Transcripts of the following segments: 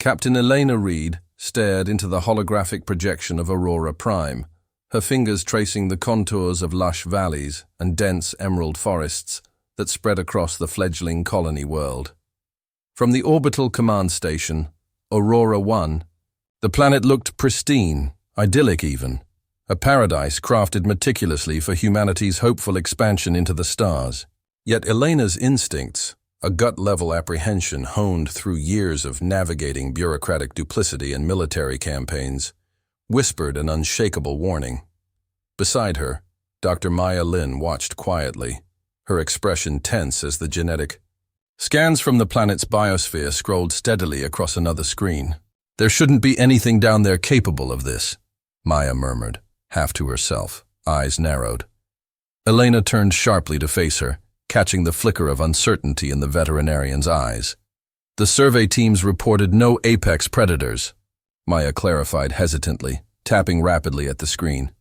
Captain Elena Reed stared into the holographic projection of Aurora Prime, her fingers tracing the contours of lush valleys and dense emerald forests that spread across the fledgling colony world. From the orbital command station, Aurora 1, the planet looked pristine, idyllic even, a paradise crafted meticulously for humanity's hopeful expansion into the stars. Yet Elena's instincts, a gut-level apprehension honed through years of navigating bureaucratic duplicity and military campaigns, whispered an unshakable warning. Beside her, Dr. Maya Lin watched quietly, her expression tense as the genetic scans from the planet's biosphere scrolled steadily across another screen. "There shouldn't be anything down there capable of this," Maya murmured, half to herself, eyes narrowed. Elena turned sharply to face her, catching the flicker of uncertainty in the veterinarian's eyes. "The survey teams reported no apex predators," Maya clarified hesitantly, tapping rapidly at the screen.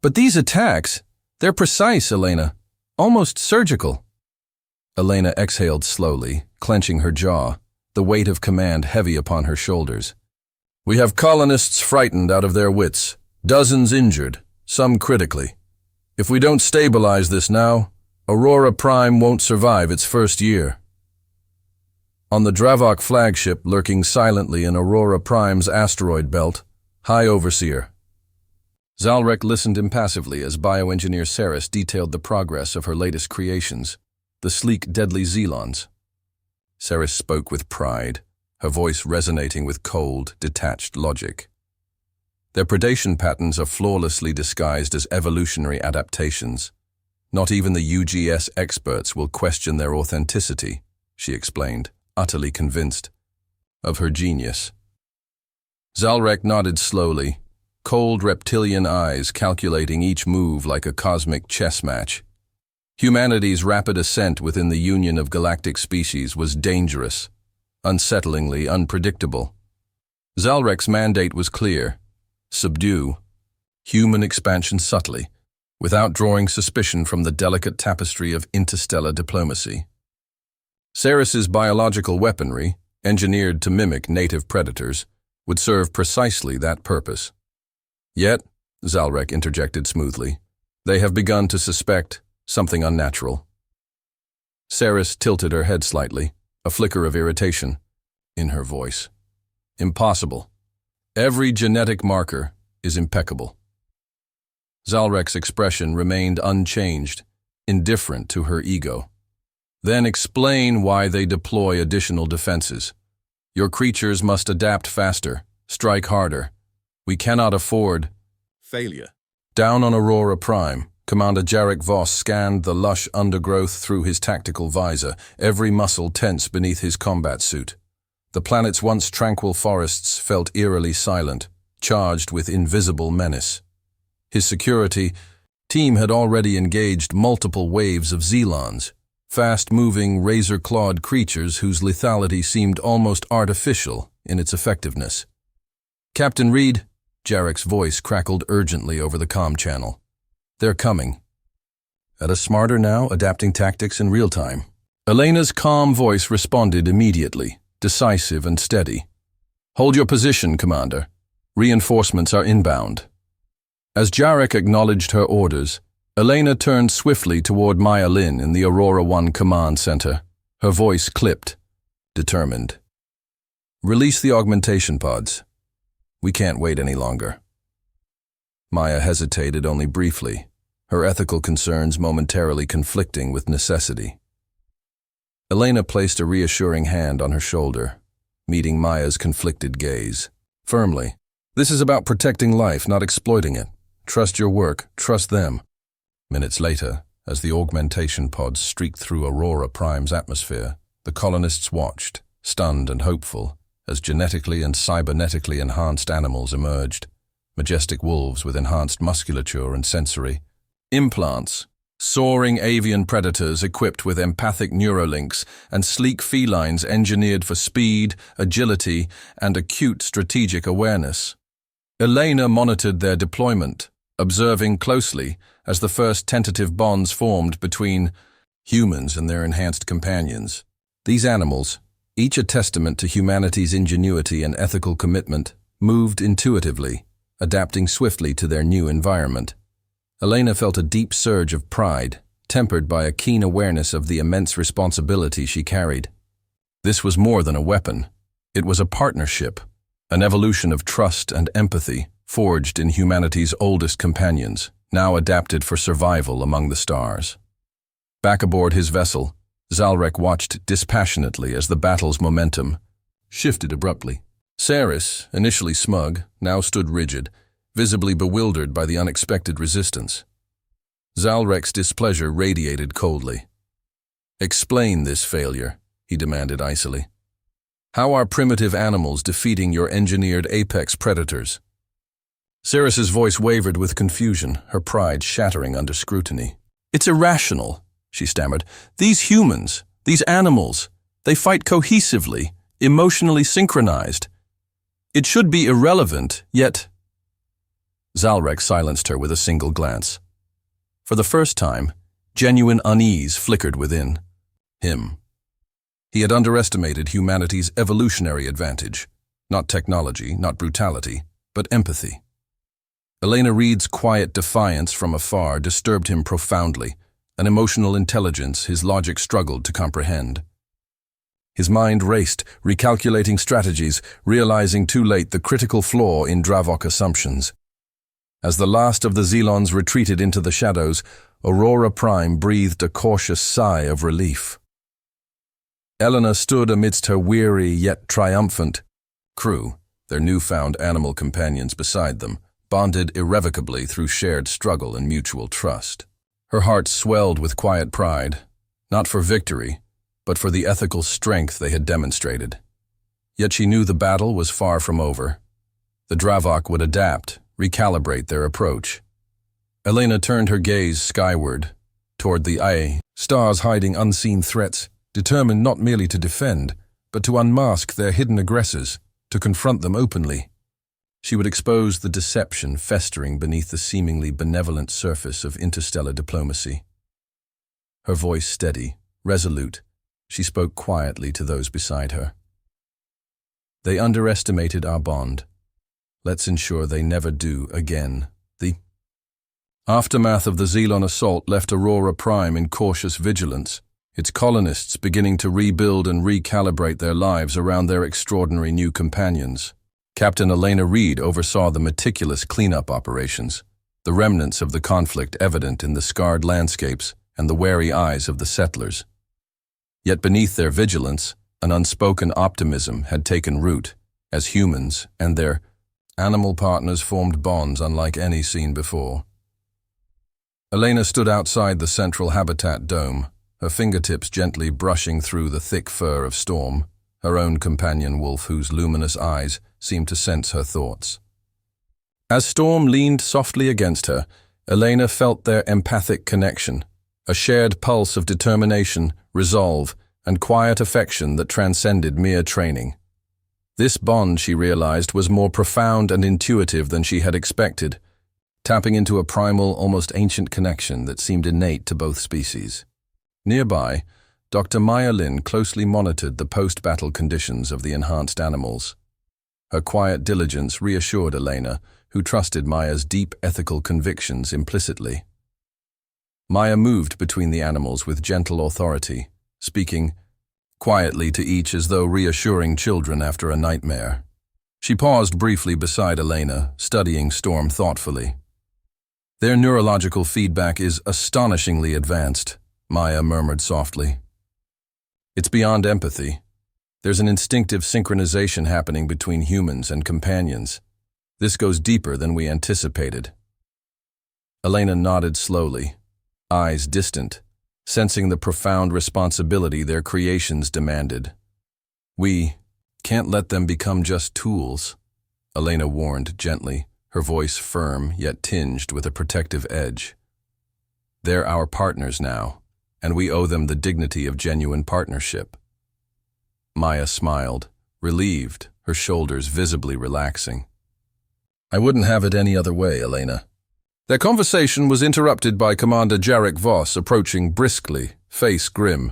"But these attacks, they're precise, Elena. Almost surgical." Elena exhaled slowly, clenching her jaw, the weight of command heavy upon her shoulders. "We have colonists frightened out of their wits, dozens injured, some critically. If we don't stabilize this now, Aurora Prime won't survive its first year." On the Dravok flagship lurking silently in Aurora Prime's asteroid belt, High Overseer. Zalrek listened impassively as bioengineer Saris detailed the progress of her latest creations, the sleek, deadly Xelons. Saris spoke with pride, her voice resonating with cold, detached logic. Their predation patterns are flawlessly disguised as evolutionary adaptations. Not even the UGS experts will question their authenticity, she explained, utterly convinced of her genius. Zalrek nodded slowly, cold reptilian eyes calculating each move like a cosmic chess match. Humanity's rapid ascent within the union of galactic species was dangerous, unsettlingly unpredictable. Zalrek's mandate was clear: subdue human expansion subtly, without drawing suspicion from the delicate tapestry of interstellar diplomacy. Saris's biological weaponry, engineered to mimic native predators, would serve precisely that purpose. Yet, Zalrek interjected smoothly, they have begun to suspect something unnatural. Saris tilted her head slightly, a flicker of irritation in her voice. "Impossible. Every genetic marker is impeccable." Zalrek's expression remained unchanged, indifferent to her ego. "Then explain why they deploy additional defenses. Your creatures must adapt faster, strike harder. We cannot afford failure." Down on Aurora Prime, Commander Jarek Voss scanned the lush undergrowth through his tactical visor, every muscle tense beneath his combat suit. The planet's once tranquil forests felt eerily silent, charged with invisible menace. His security team had already engaged multiple waves of Xelons, fast-moving, razor-clawed creatures whose lethality seemed almost artificial in its effectiveness. "Captain Reed," Jarek's voice crackled urgently over the comm channel. "They're coming." At a smarter now, adapting tactics in real time. Elena's calm voice responded immediately, decisive and steady. "Hold your position, Commander. Reinforcements are inbound." As Jarek acknowledged her orders, Elena turned swiftly toward Maya Lin in the Aurora 1 command center, her voice clipped, determined. "Release the augmentation pods. We can't wait any longer." Maya hesitated only briefly, her ethical concerns momentarily conflicting with necessity. Elena placed a reassuring hand on her shoulder, meeting Maya's conflicted gaze. Firmly, "This is about protecting life, not exploiting it. Trust your work, trust them." Minutes later, as the augmentation pods streaked through Aurora Prime's atmosphere, the colonists watched, stunned and hopeful, as genetically and cybernetically enhanced animals emerged. Majestic wolves with enhanced musculature and sensory implants, soaring avian predators equipped with empathic neurolinks, and sleek felines engineered for speed, agility, and acute strategic awareness. Elena monitored their deployment, observing closely as the first tentative bonds formed between humans and their enhanced companions. These animals, each a testament to humanity's ingenuity and ethical commitment, moved intuitively, adapting swiftly to their new environment. Elena felt a deep surge of pride, tempered by a keen awareness of the immense responsibility she carried. This was more than a weapon. It was a partnership, an evolution of trust and empathy, forged in humanity's oldest companions, now adapted for survival among the stars. Back aboard his vessel, Zalrek watched dispassionately as the battle's momentum shifted abruptly. Saris, initially smug, now stood rigid, visibly bewildered by the unexpected resistance. Zalrek's displeasure radiated coldly. "Explain this failure," he demanded icily. "How are primitive animals defeating your engineered apex predators?" Saris's voice wavered with confusion, her pride shattering under scrutiny. "It's irrational," she stammered. "These humans, these animals, they fight cohesively, emotionally synchronized. It should be irrelevant, yet—" Zalrek silenced her with a single glance. For the first time, genuine unease flickered within him. He had underestimated humanity's evolutionary advantage. Not technology, not brutality, but empathy. Elena Reed's quiet defiance from afar disturbed him profoundly, an emotional intelligence his logic struggled to comprehend. His mind raced, recalculating strategies, realizing too late the critical flaw in Dravok assumptions. As the last of the Xelons retreated into the shadows, Aurora Prime breathed a cautious sigh of relief. Elena stood amidst her weary yet triumphant crew, their newfound animal companions beside them, bonded irrevocably through shared struggle and mutual trust. Her heart swelled with quiet pride, not for victory, but for the ethical strength they had demonstrated. Yet she knew the battle was far from over. The Dravok would adapt, recalibrate their approach. Elena turned her gaze skyward, toward the eye, stars hiding unseen threats, determined not merely to defend, but to unmask their hidden aggressors, to confront them openly. She would expose the deception festering beneath the seemingly benevolent surface of interstellar diplomacy. Her voice steady, resolute, she spoke quietly to those beside her. "They underestimated our bond. Let's ensure they never do again." The aftermath of the Xelon assault left Aurora Prime in cautious vigilance, its colonists beginning to rebuild and recalibrate their lives around their extraordinary new companions. Captain Elena Reed oversaw the meticulous cleanup operations, the remnants of the conflict evident in the scarred landscapes and the wary eyes of the settlers. Yet beneath their vigilance, an unspoken optimism had taken root, as humans and their animal partners formed bonds unlike any seen before. Elena stood outside the central habitat dome, her fingertips gently brushing through the thick fur of Storm, her own companion wolf whose luminous eyes seemed to sense her thoughts. As Storm leaned softly against her, Elena felt their empathic connection, a shared pulse of determination, resolve, and quiet affection that transcended mere training. This bond, she realized, was more profound and intuitive than she had expected, tapping into a primal, almost ancient connection that seemed innate to both species. Nearby, Dr. Maya Lin closely monitored the post-battle conditions of the enhanced animals. Her quiet diligence reassured Elena, who trusted Maya's deep ethical convictions implicitly. Maya moved between the animals with gentle authority, speaking quietly to each as though reassuring children after a nightmare. She paused briefly beside Elena, studying Storm thoughtfully. "Their neurological feedback is astonishingly advanced," Maya murmured softly. "It's beyond empathy. There's an instinctive synchronization happening between humans and companions. This goes deeper than we anticipated." Elena nodded slowly, eyes distant, sensing the profound responsibility their creations demanded. "We can't let them become just tools," Elena warned gently, her voice firm yet tinged with a protective edge. "They're our partners now, and we owe them the dignity of genuine partnership." Maya smiled, relieved, her shoulders visibly relaxing. "I wouldn't have it any other way, Elena." Their conversation was interrupted by Commander Jarek Voss approaching briskly, face grim.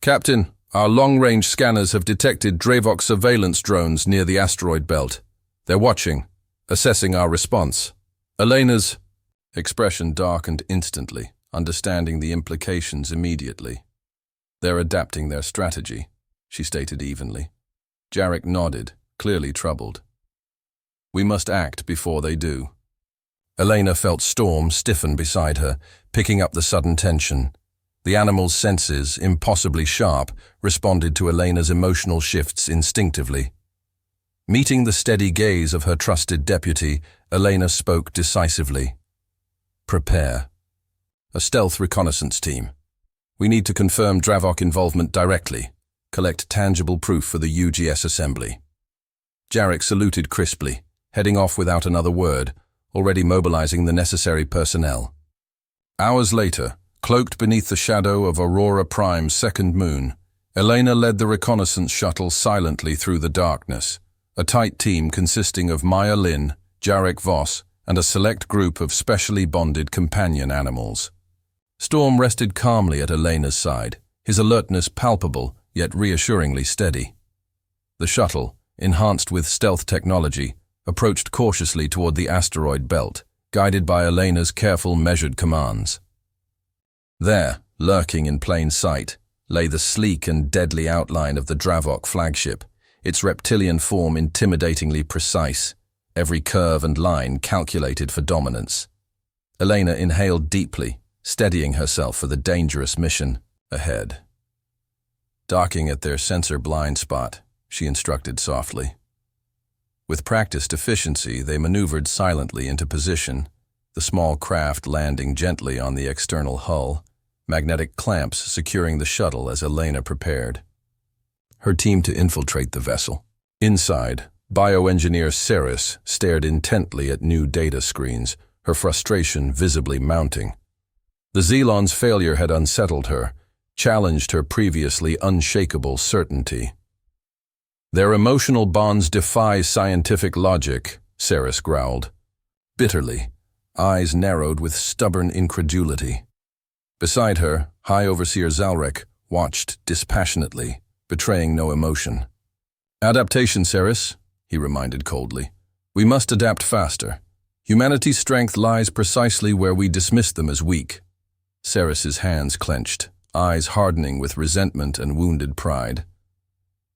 "Captain, Our long-range scanners have detected Dravok surveillance drones near the asteroid belt. They're watching, assessing our response. Elena's expression darkened instantly, understanding the implications immediately. They're adapting their strategy, she stated evenly. Jarek nodded, clearly troubled. We must act before they do. Elena felt Storm stiffen beside her, picking up the sudden tension. The animal's senses, impossibly sharp, responded to Elena's emotional shifts instinctively. Meeting the steady gaze of her trusted deputy, Elena spoke decisively. Prepare. A stealth reconnaissance team. We need to confirm Dravok involvement directly. Collect tangible proof for the UGS assembly. Jarek saluted crisply, heading off without another word, already mobilizing the necessary personnel. Hours later, cloaked beneath the shadow of Aurora Prime's second moon, Elena led the reconnaissance shuttle silently through the darkness, a tight team consisting of Maya Lin, Jarek Voss, and a select group of specially bonded companion animals. Storm rested calmly at Elena's side, his alertness palpable yet reassuringly steady. The shuttle, enhanced with stealth technology, approached cautiously toward the asteroid belt, guided by Elena's careful, measured commands. There, lurking in plain sight, lay the sleek and deadly outline of the Dravok flagship, its reptilian form intimidatingly precise, every curve and line calculated for dominance. Elena inhaled deeply, steadying herself for the dangerous mission ahead. Docking at their sensor blind spot, she instructed softly. With practiced efficiency, they maneuvered silently into position, the small craft landing gently on the external hull, magnetic clamps securing the shuttle as Elena prepared her team to infiltrate the vessel. Inside, bioengineer Ceres stared intently at new data screens, her frustration visibly mounting. The Xelon's failure had unsettled her, challenged her previously unshakable certainty. Their emotional bonds defy scientific logic, Ceres growled. Bitterly, eyes narrowed with stubborn incredulity. Beside her, High Overseer Zalrek watched dispassionately, betraying no emotion. Adaptation, Ceres, he reminded coldly. We must adapt faster. Humanity's strength lies precisely where we dismiss them as weak. Ceres's hands clenched, eyes hardening with resentment and wounded pride.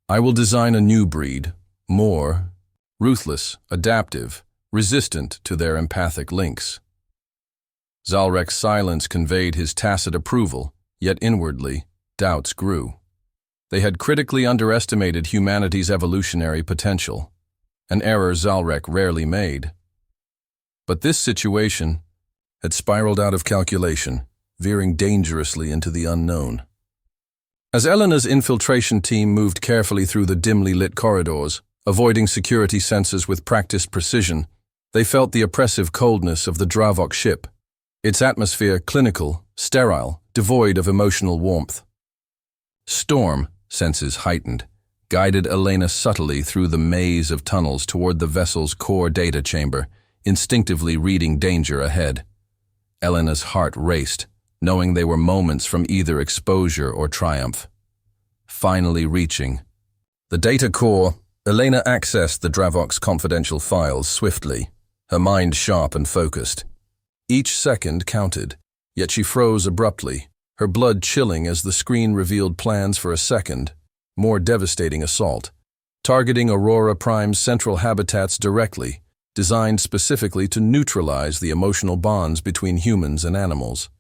I will design a new breed, more ruthless, adaptive, resistant to their empathic links. Zalrek's silence conveyed his tacit approval, yet inwardly, doubts grew. They had critically underestimated humanity's evolutionary potential, an error Zalrek rarely made. But this situation had spiraled out of calculation, veering dangerously into the unknown. As Elena's infiltration team moved carefully through the dimly lit corridors, avoiding security sensors with practiced precision, they felt the oppressive coldness of the Dravok ship, its atmosphere clinical, sterile, devoid of emotional warmth. Storm, senses heightened, guided Elena subtly through the maze of tunnels toward the vessel's core data chamber, instinctively reading danger ahead. Elena's heart raced, knowing they were moments from either exposure or triumph. Finally reaching the data core, Elena accessed the Dravok's confidential files swiftly, her mind sharp and focused. Each second counted, yet she froze abruptly, her blood chilling as the screen revealed plans for a second, more devastating assault, targeting Aurora Prime's central habitats directly, designed specifically to neutralize the emotional bonds between humans and animals.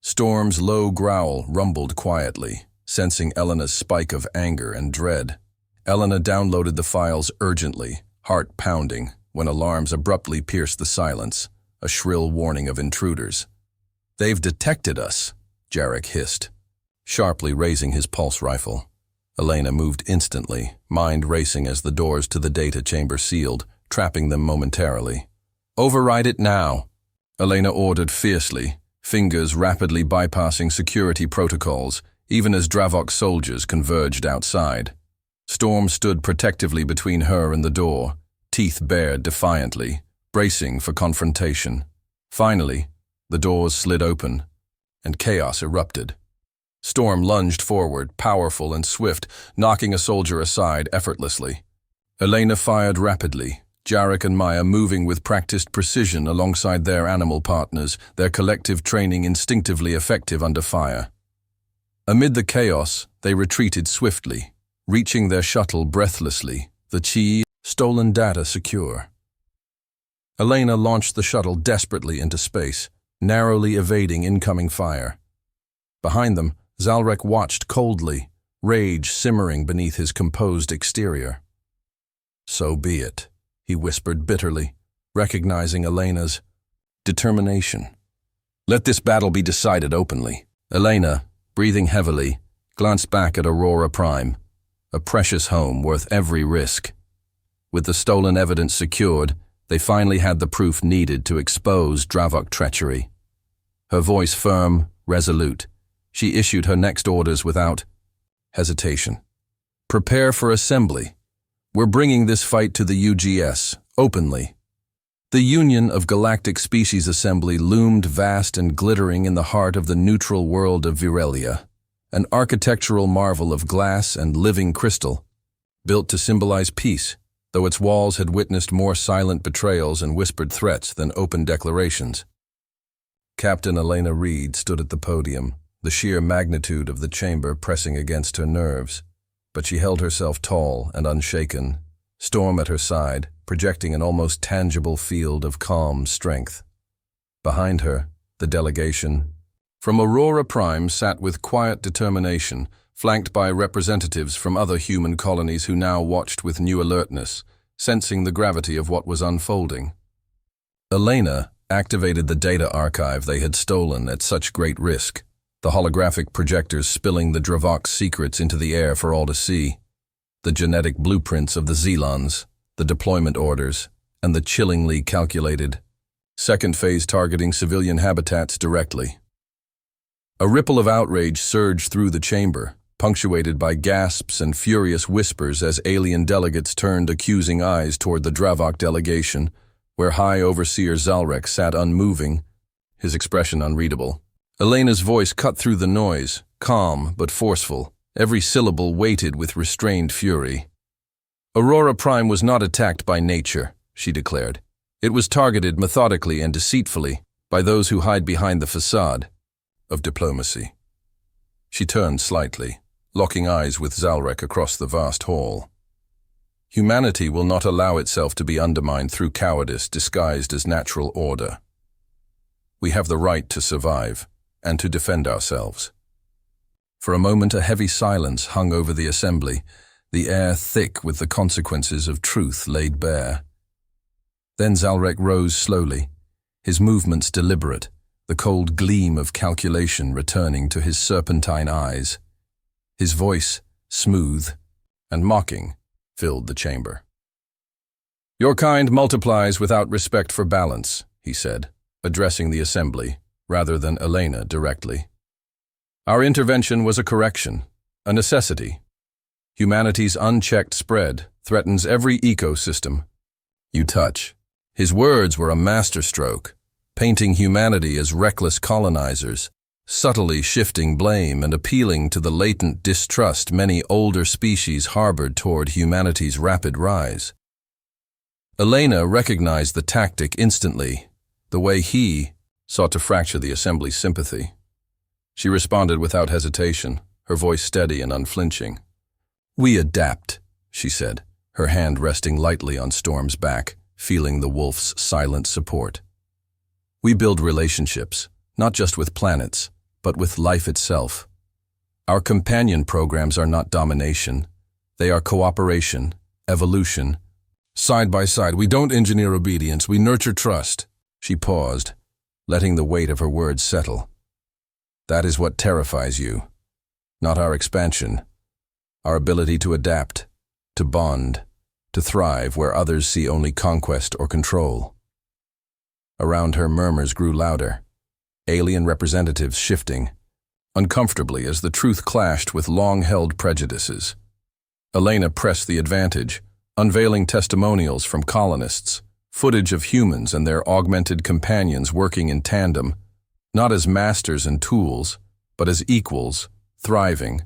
Storm's low growl rumbled quietly, sensing Elena's spike of anger and dread. Elena downloaded the files urgently, heart pounding, when alarms abruptly pierced the silence, a shrill warning of intruders. They've detected us, Jarek hissed, sharply raising his pulse rifle. Elena moved instantly, mind racing as the doors to the data chamber sealed, trapping them momentarily. Override it now, Elena ordered fiercely, fingers rapidly bypassing security protocols, even as Dravok soldiers converged outside. Storm stood protectively between her and the door, teeth bared defiantly, bracing for confrontation. Finally, the doors slid open, and chaos erupted. Storm lunged forward, powerful and swift, knocking a soldier aside effortlessly. Elena fired rapidly, Jarek and Maya moving with practiced precision alongside their animal partners, their collective training instinctively effective under fire. Amid the chaos, they retreated swiftly, reaching their shuttle breathlessly, the chi, stolen data secure. Elena launched the shuttle desperately into space, narrowly evading incoming fire. Behind them, Zalrek watched coldly, rage simmering beneath his composed exterior. "So be it," he whispered bitterly, recognizing Elena's determination. "Let this battle be decided openly." Elena, breathing heavily, glanced back at Aurora Prime, a precious home worth every risk. With the stolen evidence secured, they finally had the proof needed to expose Dravok treachery. Her voice firm, resolute, she issued her next orders without hesitation. "Prepare for assembly. We're bringing this fight to the UGS, openly." The Union of Galactic Species Assembly loomed vast and glittering in the heart of the neutral world of Virelia, an architectural marvel of glass and living crystal, built to symbolize peace, though its walls had witnessed more silent betrayals and whispered threats than open declarations. Captain Elena Reed stood at the podium, the sheer magnitude of the chamber pressing against her nerves, but she held herself tall and unshaken, Storm at her side, projecting an almost tangible field of calm strength. Behind her, the delegation from Aurora Prime sat with quiet determination, flanked by representatives from other human colonies who now watched with new alertness, sensing the gravity of what was unfolding. Elena activated the data archive they had stolen at such great risk, the holographic projectors spilling the Dravok's secrets into the air for all to see. The genetic blueprints of the Zelons, the deployment orders, and the chillingly calculated second phase targeting civilian habitats directly. A ripple of outrage surged through the chamber, punctuated by gasps and furious whispers as alien delegates turned accusing eyes toward the Dravok delegation, where High Overseer Zalrek sat unmoving, his expression unreadable. Elena's voice cut through the noise, calm but forceful, every syllable weighted with restrained fury. Aurora Prime was not attacked by nature, she declared. It was targeted methodically and deceitfully by those who hide behind the facade of diplomacy. She turned slightly, locking eyes with Zalrek across the vast hall. Humanity will not allow itself to be undermined through cowardice disguised as natural order. We have the right to survive and to defend ourselves. For a moment, a heavy silence hung over the assembly, the air thick with the consequences of truth laid bare. Then Zalrek rose slowly, his movements deliberate, the cold gleam of calculation returning to his serpentine eyes. His voice, smooth and mocking, filled the chamber. "Your kind multiplies without respect for balance," he said, addressing the assembly, rather than Elena directly. "Our intervention was a correction, a necessity. Humanity's unchecked spread threatens every ecosystem you touch." His words were a masterstroke, painting humanity as reckless colonizers, subtly shifting blame and appealing to the latent distrust many older species harbored toward humanity's rapid rise. Elena recognized the tactic instantly, the way he sought to fracture the assembly's sympathy. She responded without hesitation, her voice steady and unflinching. "We adapt," she said, her hand resting lightly on Storm's back, feeling the wolf's silent support. "We build relationships, not just with planets, but with life itself. Our companion programs are not domination. They are cooperation, evolution. Side by side, we don't engineer obedience, we nurture trust." She paused, letting the weight of her words settle. "That is what terrifies you. Not our expansion. Our ability to adapt, to bond, to thrive where others see only conquest or control." Around her, murmurs grew louder, alien representatives shifting, uncomfortably as the truth clashed with long-held prejudices. Elena pressed the advantage, unveiling testimonials from colonists, footage of humans and their augmented companions working in tandem, not as masters and tools, but as equals, thriving,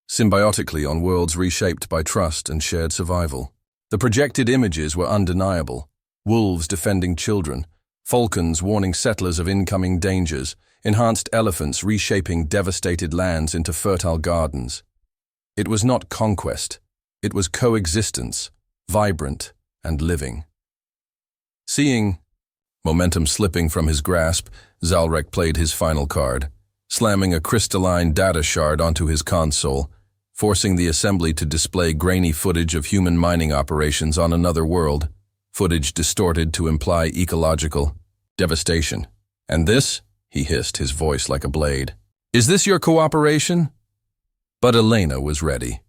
symbiotically on worlds reshaped by trust and shared survival. The projected images were undeniable. Wolves defending children, falcons warning settlers of incoming dangers, enhanced elephants reshaping devastated lands into fertile gardens. It was not conquest, it was coexistence, vibrant and living. Seeing momentum slipping from his grasp, Zalrek played his final card, slamming a crystalline data shard onto his console, forcing the assembly to display grainy footage of human mining operations on another world, footage distorted to imply ecological devastation. "And this?" he hissed, his voice like a blade. "Is this your cooperation?" But Elena was ready.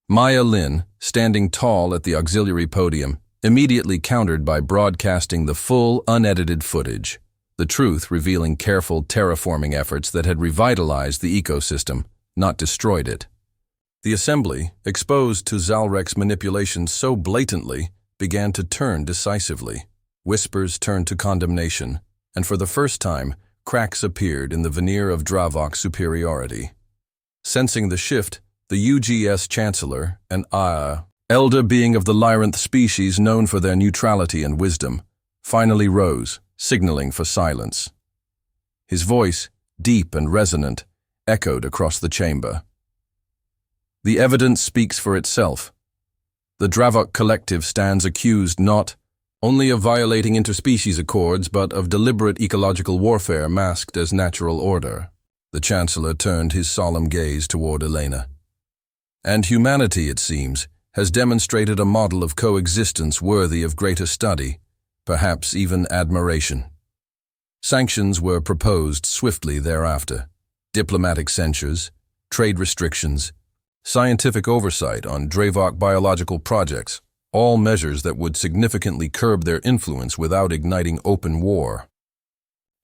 Maya Lin, standing tall at the auxiliary podium, immediately countered by broadcasting the full, unedited footage, the truth revealing careful terraforming efforts that had revitalized the ecosystem, not destroyed it. The assembly, exposed to Zalrek's manipulations so blatantly, began to turn decisively. Whispers turned to condemnation, and for the first time, cracks appeared in the veneer of Dravok superiority. Sensing the shift, the UGS Chancellor, an elder being of the Lyranth species known for their neutrality and wisdom, finally rose, signaling for silence. His voice, deep and resonant, echoed across the chamber. "The evidence speaks for itself. The Dravok Collective stands accused not only of violating interspecies accords, but of deliberate ecological warfare masked as natural order." The Chancellor turned his solemn gaze toward Elena. "And humanity, it seems, has demonstrated a model of coexistence worthy of greater study, perhaps even admiration." Sanctions were proposed swiftly thereafter. Diplomatic censures, trade restrictions, scientific oversight on Dravok biological projects, all measures that would significantly curb their influence without igniting open war.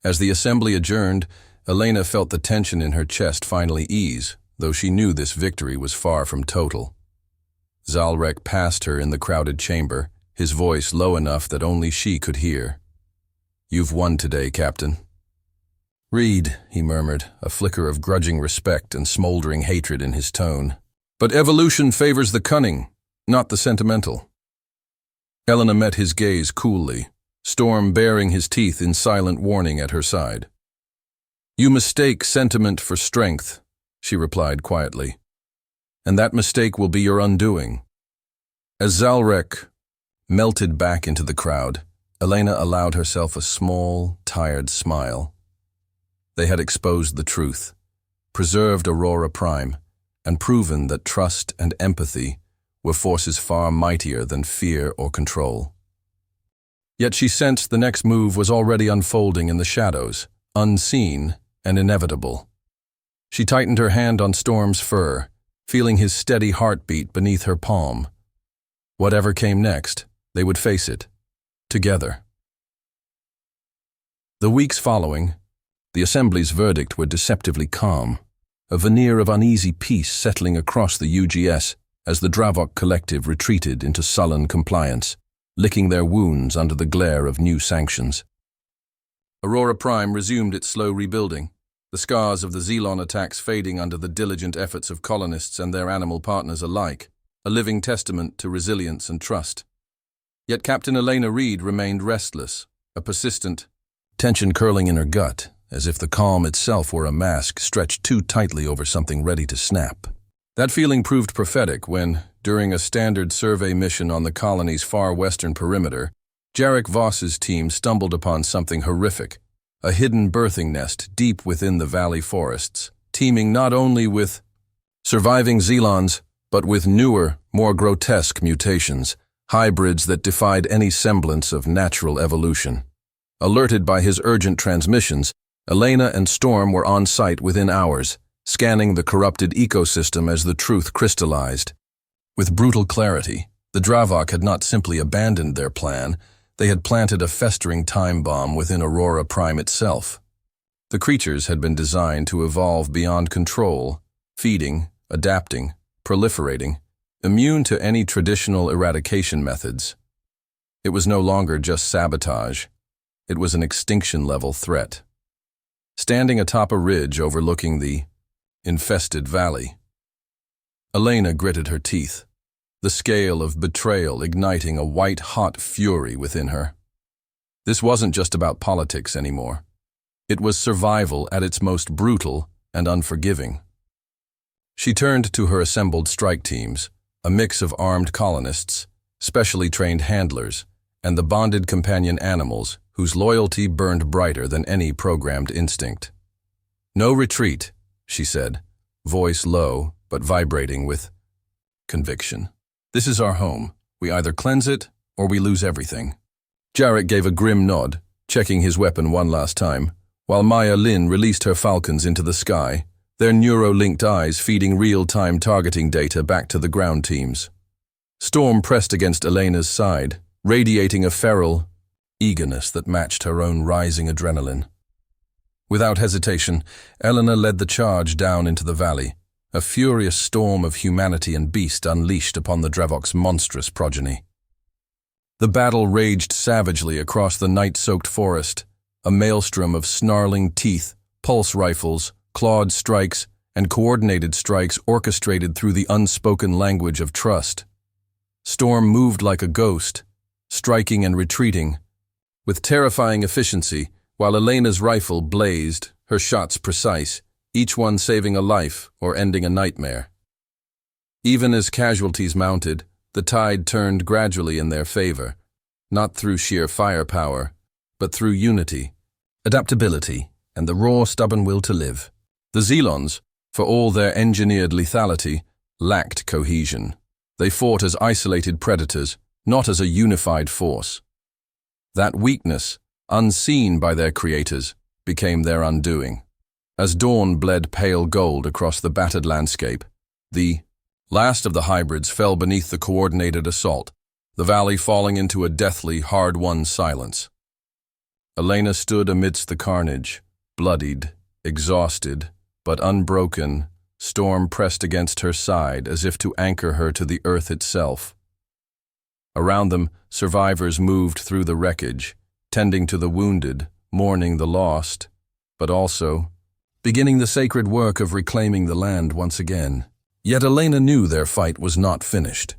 As the assembly adjourned, Elena felt the tension in her chest finally ease, though she knew this victory was far from total. Zalrek passed her in the crowded chamber, his voice low enough that only she could hear. "You've won today, Captain." "Read," he murmured, a flicker of grudging respect and smoldering hatred in his tone. "But evolution favors the cunning, not the sentimental." Elena met his gaze coolly, Storm baring his teeth in silent warning at her side. "You mistake sentiment for strength," she replied quietly, "and that mistake will be your undoing." As Zalrek melted back into the crowd, Elena allowed herself a small, tired smile. They had exposed the truth, preserved Aurora Prime, and proven that trust and empathy were forces far mightier than fear or control. Yet she sensed the next move was already unfolding in the shadows, unseen and inevitable. She tightened her hand on Storm's fur, feeling his steady heartbeat beneath her palm. Whatever came next, they would face it, together. The weeks following, the Assembly's verdict were deceptively calm, a veneer of uneasy peace settling across the UGS as the Dravok Collective retreated into sullen compliance, licking their wounds under the glare of new sanctions. Aurora Prime resumed its slow rebuilding, the scars of the Xelon attacks fading under the diligent efforts of colonists and their animal partners alike, a living testament to resilience and trust. Yet Captain Elena Reed remained restless, a persistent tension curling in her gut, as if the calm itself were a mask stretched too tightly over something ready to snap. That feeling proved prophetic when, during a standard survey mission on the colony's far western perimeter, Jarek Voss's team stumbled upon something horrific, a hidden birthing nest deep within the valley forests, teeming not only with surviving Xelons, but with newer, more grotesque mutations, hybrids that defied any semblance of natural evolution. Alerted by his urgent transmissions, Elena and Storm were on site within hours, scanning the corrupted ecosystem as the truth crystallized. With brutal clarity, the Dravok had not simply abandoned their plan, they had planted a festering time bomb within Aurora Prime itself. The creatures had been designed to evolve beyond control, feeding, adapting, proliferating, immune to any traditional eradication methods. It was no longer just sabotage. It was an extinction-level threat. Standing atop a ridge overlooking the infested valley. Elena gritted her teeth, the scale of betrayal igniting a white-hot fury within her. This wasn't just about politics anymore. It was survival at its most brutal and unforgiving. She turned to her assembled strike teams, a mix of armed colonists, specially trained handlers, and the bonded companion animals whose loyalty burned brighter than any programmed instinct. "No retreat," she said, voice low but vibrating with conviction. "This is our home. We either cleanse it or we lose everything." Jarrett gave a grim nod, checking his weapon one last time, while Maya Lin released her falcons into the sky, their neuro-linked eyes feeding real-time targeting data back to the ground teams. Storm pressed against Elena's side, radiating a feral eagerness that matched her own rising adrenaline. Without hesitation, Elena led the charge down into the valley, a furious storm of humanity and beast unleashed upon the Dravok's monstrous progeny. The battle raged savagely across the night-soaked forest, a maelstrom of snarling teeth, pulse rifles, clawed strikes, and coordinated strikes orchestrated through the unspoken language of trust. Storm moved like a ghost, striking and retreating, with terrifying efficiency, while Elena's rifle blazed, her shots precise, each one saving a life or ending a nightmare. Even as casualties mounted, the tide turned gradually in their favor, not through sheer firepower, but through unity, adaptability, and the raw, stubborn will to live. The Xelons, for all their engineered lethality, lacked cohesion. They fought as isolated predators, not as a unified force. That weakness, unseen by their creators, became their undoing. As dawn bled pale gold across the battered landscape, the last of the hybrids fell beneath the coordinated assault, the valley falling into a deathly, hard-won silence. Elena stood amidst the carnage, bloodied, exhausted, but unbroken. Storm pressed against her side as if to anchor her to the earth itself. Around them, survivors moved through the wreckage, tending to the wounded, mourning the lost, but also beginning the sacred work of reclaiming the land once again. Yet Elena knew their fight was not finished.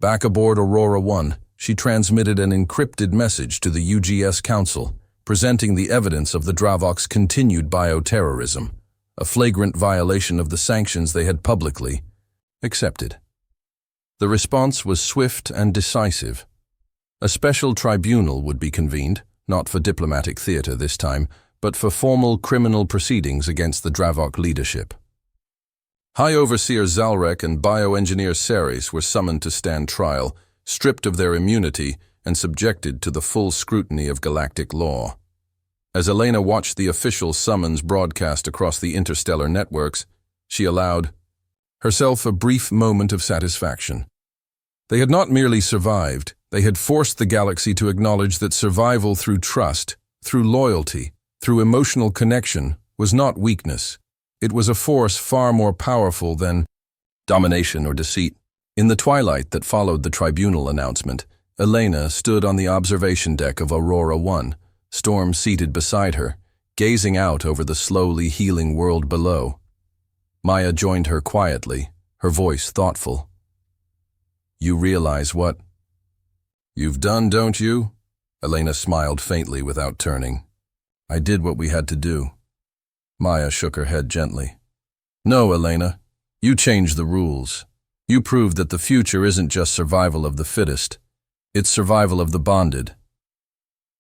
Back aboard Aurora 1, she transmitted an encrypted message to the UGS Council, presenting the evidence of the Dravok's continued bioterrorism, a flagrant violation of the sanctions they had publicly accepted. The response was swift and decisive. A special tribunal would be convened, not for diplomatic theater this time, but for formal criminal proceedings against the Dravok leadership. High Overseer Zalrek and Bioengineer Ceres were summoned to stand trial, stripped of their immunity and subjected to the full scrutiny of galactic law. As Elena watched the official summons broadcast across the interstellar networks, she allowed herself a brief moment of satisfaction. They had not merely survived, they had forced the galaxy to acknowledge that survival through trust, through loyalty, through emotional connection, was not weakness. It was a force far more powerful than domination or deceit. In the twilight that followed the tribunal announcement, Elena stood on the observation deck of Aurora 1, Storm seated beside her, gazing out over the slowly healing world below. Maya joined her quietly, her voice thoughtful. "You realize what you've done, don't you?" Elena smiled faintly without turning. "I did what we had to do." Maya shook her head gently. "No, Elena, you changed the rules. You proved that the future isn't just survival of the fittest, it's survival of the bonded."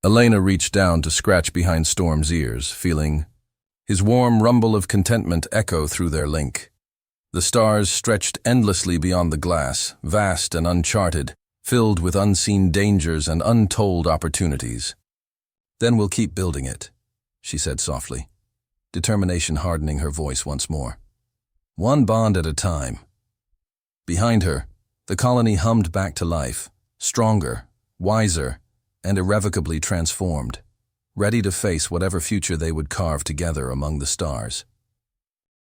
Elena reached down to scratch behind Storm's ears, feeling his warm rumble of contentment echo through their link. The stars stretched endlessly beyond the glass, vast and uncharted, filled with unseen dangers and untold opportunities. "Then we'll keep building it," she said softly, determination hardening her voice once more. "One bond at a time." Behind her, the colony hummed back to life, stronger, wiser, and irrevocably transformed, ready to face whatever future they would carve together among the stars.